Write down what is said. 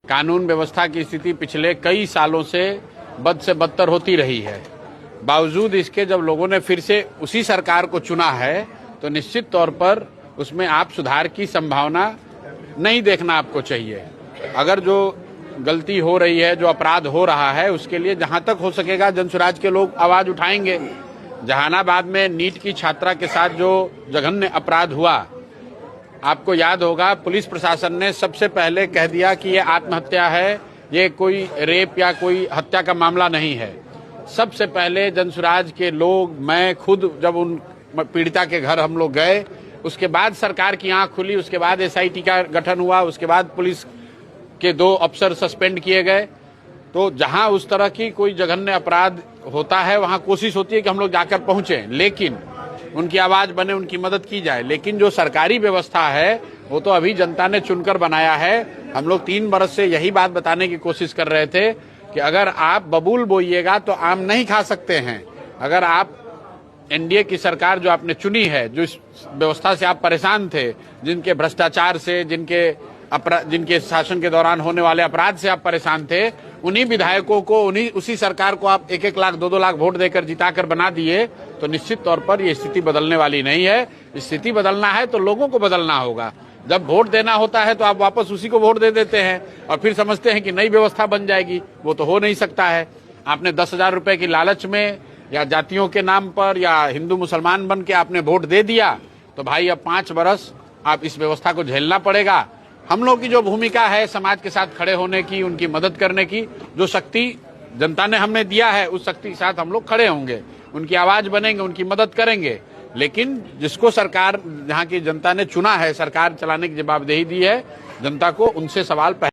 कानून व्यवस्था की स्थिति पिछले कई सालों से बद से बदतर होती रही है। बावजूद इसके जब लोगों ने फिर से उसी सरकार को चुना है तो निश्चित तौर पर उसमें आप सुधार की संभावना नहीं देखना आपको चाहिए। अगर जो गलती हो रही है, जो अपराध हो रहा है, उसके लिए जहां तक हो सकेगा जनसुराज के लोग आवाज उठाएंगे। जहानाबाद में नीट की छात्रा के साथ जो जघन्य अपराध हुआ, आपको याद होगा पुलिस प्रशासन ने सबसे पहले कह दिया कि ये आत्महत्या है, ये कोई रेप या कोई हत्या का मामला नहीं है। सबसे पहले जनसुराज के लोग, मैं खुद जब उन पीड़िता के घर हम लोग गए, उसके बाद सरकार की आंख खुली, उसके बाद एसआईटी का गठन हुआ, उसके बाद पुलिस के 2 अफसर सस्पेंड किए गए। तो जहां उस तरह की कोई जघन्य अपराध होता है वहां कोशिश होती है कि हम लोग जाकर पहुंचे, लेकिन उनकी आवाज बने, उनकी मदद की जाए। लेकिन जो सरकारी व्यवस्था है वो तो अभी जनता ने चुनकर बनाया है। हम लोग 3 बरस से यही बात बताने की कोशिश कर रहे थे कि अगर आप बबूल बोइएगा तो आम नहीं खा सकते हैं। अगर आप एनडीए की सरकार जो आपने चुनी है, जो इस व्यवस्था से आप परेशान थे, जिनके भ्रष्टाचार से, जिनके शासन के दौरान होने वाले अपराध से आप परेशान थे, उन्हीं विधायकों को, उसी सरकार को आप 1-1 लाख 2-2 लाख वोट देकर जिताकर बना दिए, तो निश्चित तौर पर ये स्थिति बदलने वाली नहीं है। स्थिति बदलना है तो लोगों को बदलना होगा। जब वोट देना होता है तो आप वापस उसी को वोट दे देते हैं और फिर समझते हैं कि नई व्यवस्था बन जाएगी। वो तो हो नहीं सकता है। आपने 10,000 रुपए की लालच में या जातियों के नाम पर या हिंदू मुसलमान बन के आपने वोट दे दिया, तो भाई अब 5 बरस आप इस व्यवस्था को झेलना पड़ेगा। हम लोग की जो भूमिका है समाज के साथ खड़े होने की, उनकी मदद करने की, जो शक्ति जनता ने हमें दिया है उस शक्ति के साथ हम लोग खड़े होंगे, उनकी आवाज बनेंगे, उनकी मदद करेंगे। लेकिन जिसको सरकार, जहां की जनता ने चुना है, सरकार चलाने की जवाबदेही दी है जनता को, उनसे सवाल